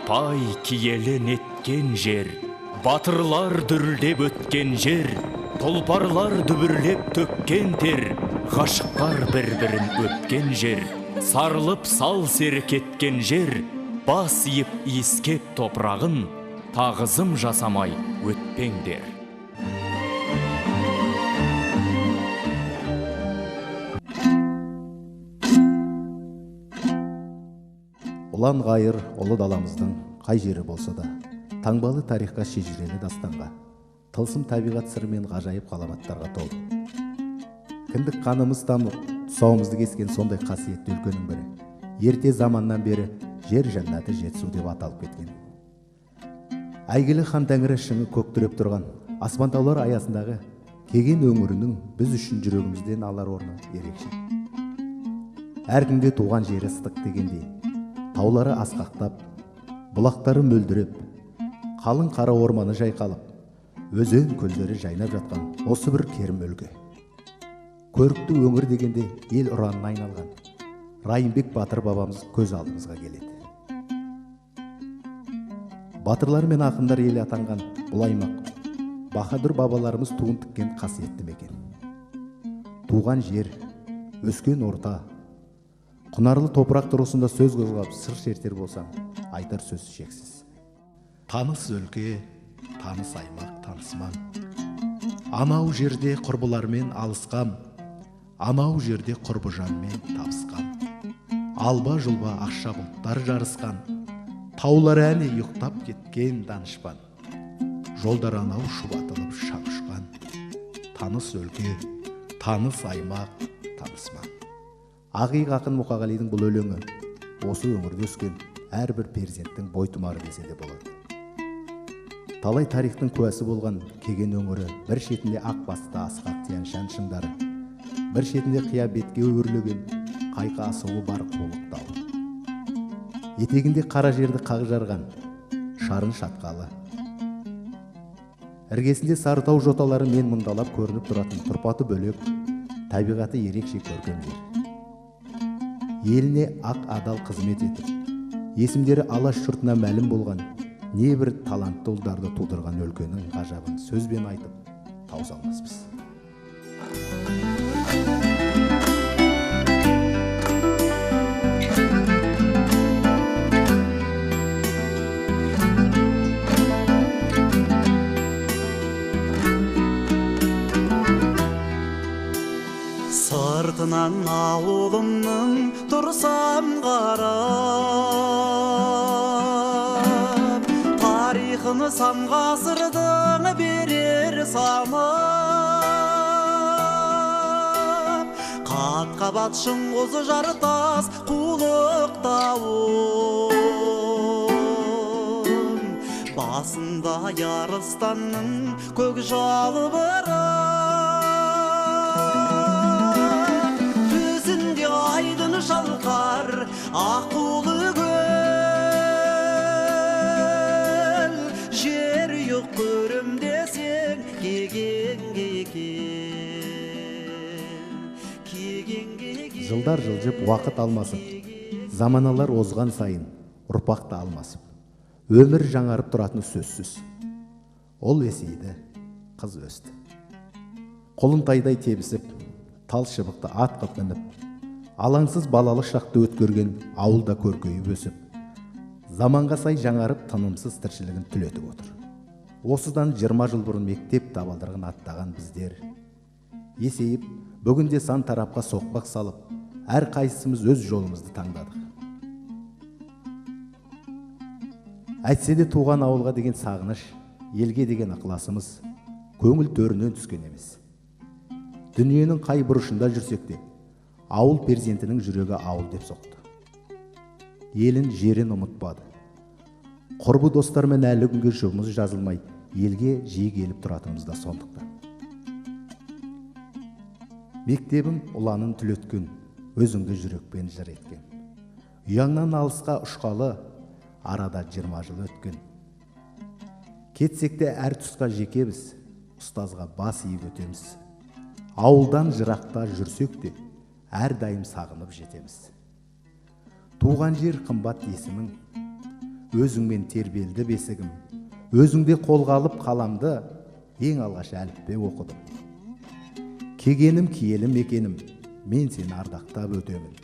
Пай киелі неткен жер, батырлар дүрлеп өткен жер, тұлпарлар дүбірлеп төккен тер, ғашықтар бір-бірін өпкен жер, сарылып сал серік еткен жер, бас иіп иіскеп топырағын, тағызым жасамай өтпеңдер. Ұлан ғайыр ұлы даламыздың қай жері болса да, таңбалы тарихқа, шежірелі дастанға, тылсым табиғат сыры мен ғажайып ғаламаттарға толы. Кіндік қанымыз тамып, тұсауымызды кескен сондай қасиетті өлкенің бірі, ерте заманнан бері жер жәннаты Жетісу деп аталып кеткен. Әйгілі хан тәңірі шыңы көктіреп тұрған аспан таулар аясындағы Кеген өңірінің біз үшін жүрегімізден алар орны ерекше. Әркімде туған жері ыстық дегендей, таулары асқақтап, бұлақтары мөлдіреп, қалың қара орманы жайқалып, өзен көлдері жайнап жатқан осы бір керім өлке. Көрікті өңір дегенде ел ұранына айналған Райымбек батыр бабамыз көз алдымызға келеді. Батырлар мен ақындар елі атанған бұл аймақ баһадүр бабаларымыз туын тіккен қасиетті мекен. Туған жер, өскен орта, құнарлы топырақ тұрғысында сөз қозғап сыр шертер болсаң, айтар сөз шексіз. Таныс өлке, таныс аймақ, танысман. Анау жерде құрбылармен алысқам, анау жерде құрбы жанмен табысқам. Алба жұлба ақша бұлттар жарысқан, таулар әне ұйықтап кеткен данышпан. Жолдар анау шұбатылып шаң ұшқан. Таныс өлке, таныс аймақ, танысман. Ақиық ақын Мұқағалидың бұл өлеңі осы өңірде өскен әрбір перзенттің бойтұмары десе де болады. Талай тарихтың куәсі болған Кеген өңірі бір шетінде ақ басты асқақ Тянь-Шань шыңдары, бір шетінде қия бетке өрлеген қайқа асуы бар қулық тау. Етегінде қара жерді қақ жарған Шарын шатқалы. Іргесінде Сарытау жоталары мен мұндалап көрініп тұратын тұрпаты бөлек, табиғаты ерекше көркем жер. Еліне ақ адал қызмет етіп, есімдері алаш жұртына мәлім болған небір талантты ұлдарды тудырған өлкенің ғажабын сөзбен айтып тауса алмаспыз. Сыртынан ауылымның тұрсам қарап, тарихыны сан ғасырдың берер санап, қат-қабат шыңғызы жартас қулық тауым, басында Ярыстанның көк жалбыры, шалқар аққулы көл, жер юқ көрім десең Кеген. Жылдар жылжып уақыт алмасып, заманалар озған сайын ұрпақты алмасып, өмір жаңарып тұратыны сөзсіз. Ол есейді, қыз өсті. Қолын тайдай тебісіп, тал шыбықты ат қып мініп, алаңсыз балалы шақты өткерген ауылда көркейіп өсіп, заманға сай жаңарып тынымсыз тіршілігін түлетіп отыр. Осыдан 20 жыл бұрын мектеп табалдырығын аттаған біздер есейіп, бүгінде сан тарапқа соқпақ салып, әр қайсымыз өз жолымызды таңдадық. Әйтсе де туған ауылға деген сағыныш, елге деген ықыласымыз көңіл төрінен түскен емес. Дүниенің қай бұрышында жүрсек де, ауыл перзентінің жүрегі ауыл деп соқты. Елін, жерін ұмытпады. Құрбы достармен әлі күнге жұмыс жазылмай, елге жиі келіп тұратынымыз да сондықтан. Мектебім ұланын түлеткен, өзіңді жүрекпен жыр еткен. Ұяңнан алысқа ұшқалы, арада 20 жыл өткен. Кетсек те әр тұсқа жекеміз, ұстазға бас иіп өтеміз. Ауылдан жырақта жүрсек те, әрдайым сағынып жетеміз. Туған жер қымбат есімің, өзіңмен тербелді бесігім, өзіңде қолға алып қаламды, ең алғаш әліппе оқыдым. Кегенім киелім екенім, мен сені ардақтап өтемін.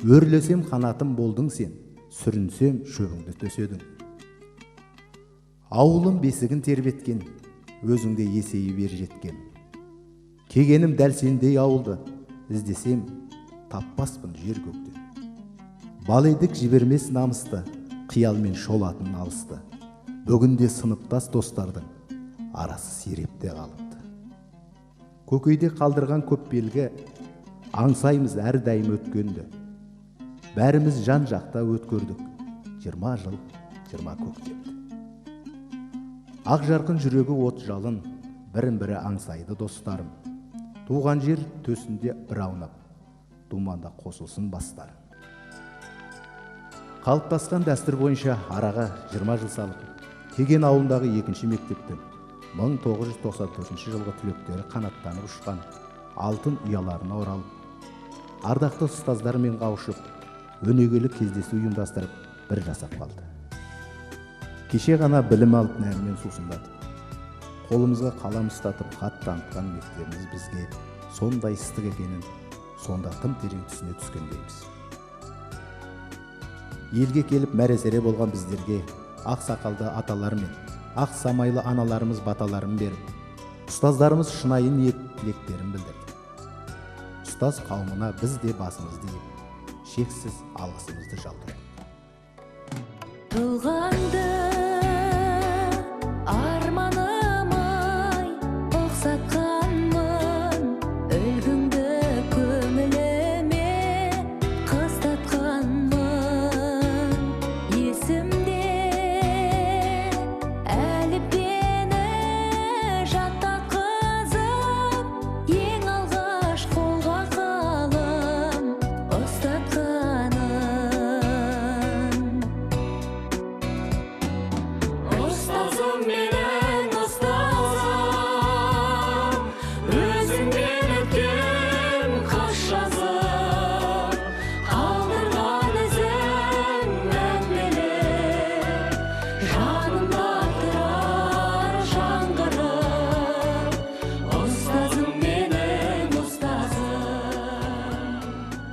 Өрлесем қанатым болдың сен, сүрінсем шөбіңді төседің. Ауылым бесігін тербеткен, өзіңде есейі бер жеткен. Кегенім дәл сендей ауылды, іздесем таппаспын жер көктен. Бал едік жібермес намысты, қиялмен шолатын алысты. Бүгінде сыныптас достардың арасы сирепте қалыпты. Көкейде қалдырған көп белгі, аңсаймыз әрдайым өткенді. Бәріміз жан жақта өткөрдік, 20 жыл, 20 көктемді. Ақ жарқын жүрегі от жалын, бірін-бірі аңсайды достарым. Туған жер төсінде бір аунап, думанда қосылсын бастарым. Қалыптасқан дәстүр бойынша араға 20 жыл салып, Кеген ауылындағы 2-ші мектептің 1994 жылғы түлектері қанаттанып ұшқан алтын ұяларына оралып, ардақты ұстаздармен қауышып, өнегелік кездесу ұйымдастырып, бір жасап қалды. Кеше ғана білім алып нәрмен сусындатып, қолымызға қалам ұстатып хат танытқан мектебіміз бізге сондай ыстық екенін сонда тым терең түсіне түскендейміз. Елге келіп мәресере болған біздерге ақ сақалды аталар мен ақ самайлы аналарымыз баталарын беріп, ұстаздарымыз шынайы ниет тілектерін білдірді. Ұстаз қауымына біз де басымызды иіп, шексіз алғысымызды жаудырдық. Тұлғанды арманымай ұқсатқанмын, өлгіңді көңіліме қыстатқанмын. Есімде әліппені жаттатқызып, ең алғаш қолға қалам ұстатқаным. Ұстазым менің ұстазым, өзіңмен өткен қас жазып, қалдырған ізің мәңгілік, жанымда тұрар жаңғырып. Ұстазым менің ұстазым.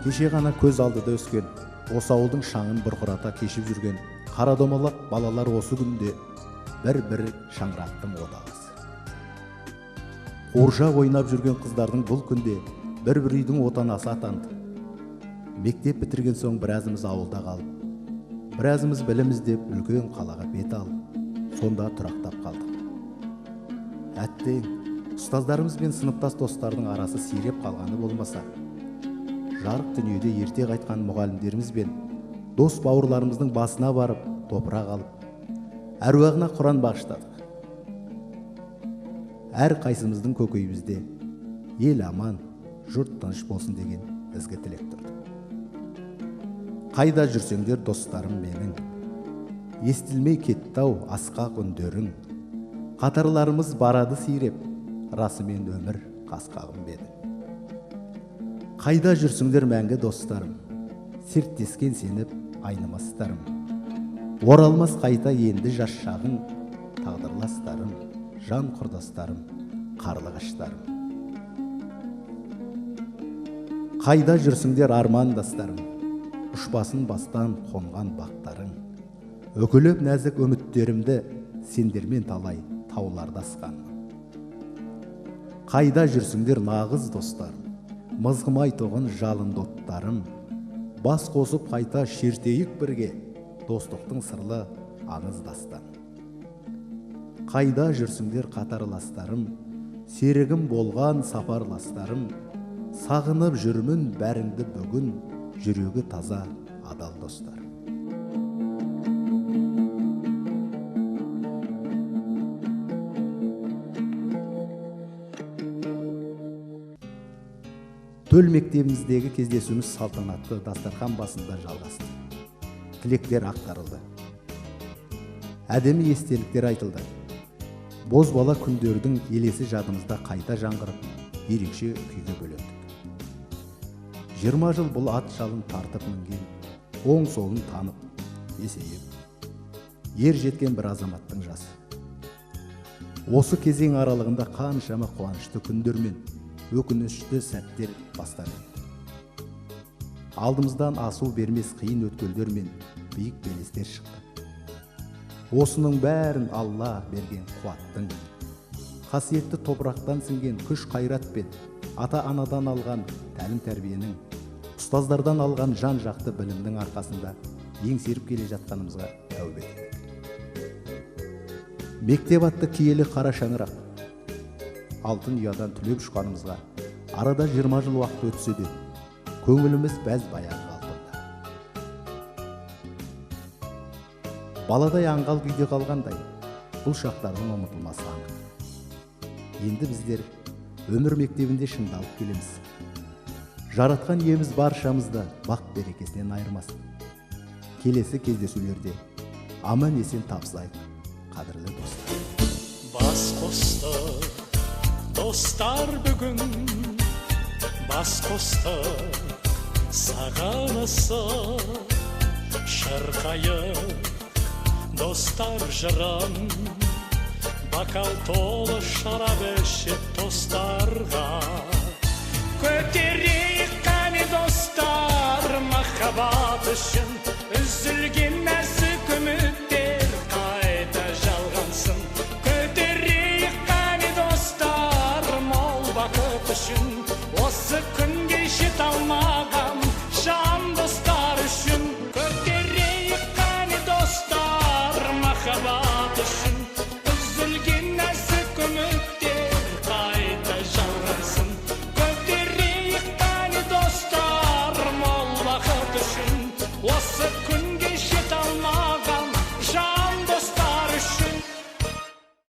Кеше ғана көз алдыда өскен, осы ауылдың шаңын бұрқырата кешіп жүрген қара домалақ балалар осы күнде бір-бір шаңырақтың отағысы. Қуыршақ ойнап жүрген қыздардың бұл күнде бір-бір үйдің отанасы атанды. Мектеп бітірген соң біразымыз ауылда қалып, біразымыз білім іздеп үлкен қалаға бет алып, сонда тұрақтап қалдық. Әттең, ұстаздарымыз бен сыныптас достардың арасы сиреп қалғаны болмаса, жарық дүниеде ерте қайтқан мұғалімдеріміз бен дос бауырларымыздың басына барып, топырақ алып, әруағына Құран бағыштадық. Әр қайсымыздың көкейімізде ел аман, жұрт тыныш болсын деген ізгі тілек тұрды. Қайда жүрсеңдер достарым менің, естілмей кетті-ау асқақ үндерің. Қатарларымыз барады сиреп, расымен өмір қасқағым беді. Қайда жүрсіңдер мәңгі достарым, серттескен сеніп айнымастарым. Оралмас қайта енді жас шағың, тағдырластарым, жан құрдастарым, қарлығаштарым. Қайда жүрсіңдер армандастарым, ұшпасын бастан қонған бақтарың. Өкіліп нәзік үміттерімді сендермен талай тауларда асқанмын. Қайда жүрсіңдер нағыз достарым, мызғымай тоғын жалын доттарым. Бас қосып қайта шертейік бірге, достықтың сырлы аңыз дастан. Қайда жүрсіңдер қатарластарым, серігім болған сапарластарым. Сағынып жүрмін бәріңді бүгін, жүрегі таза адал достар. Төл мектебіміздегі кездесуіміз салтанатты дастархан басында жалғасты. Тілектер ақтарылды. Әдемі естеліктер айтылды. Бозбала күндердің елесі жадымызда қайта жаңғырып, ерекше күйге бөлендік. 20 жыл бұл ат жалын тартып мінген, оң солын танып, есейіп, ер жеткен бір азаматтың жасы. Осы кезең аралығында қаншама қуанышты күндер мен өкінішті сәттер бастан өтті. Алдымыздан асу бермес қиын өткелдер мен биік белестер шықты. Осының бәрін Алла берген қуаттың, қасиетті топырақтан сіңген күш қайрат пен ата-анадан алған тәлім тәрбиенің, ұстаздардан алған жан жақты білімнің арқасында еңсеріп келе жатқанымызға тәубе етейік. Мектеп атты киелі қара шаңырақ, алтын ұядан түлеп ұшқанымызға арада 20 жыл уақыт өтсе де, көңіліміз бәз баяғы қалпында. Баладай аңғал күйде қалғандай, бұл шақтардың ұмытылмасы анық. Енді біздер өмір мектебінде шыңдалып келеміз. Жаратқан иеміз баршамызды бақ берекесінен айырмасын. Келесі кездесулерде аман есен табысайық, қадірлі достар. Бас қосты достар бүгін, бас қосты сағанысы, шырқайық достар жырын, бокал толы шарап ішіп достарға. Көтерейік қане достар, махаббат үшін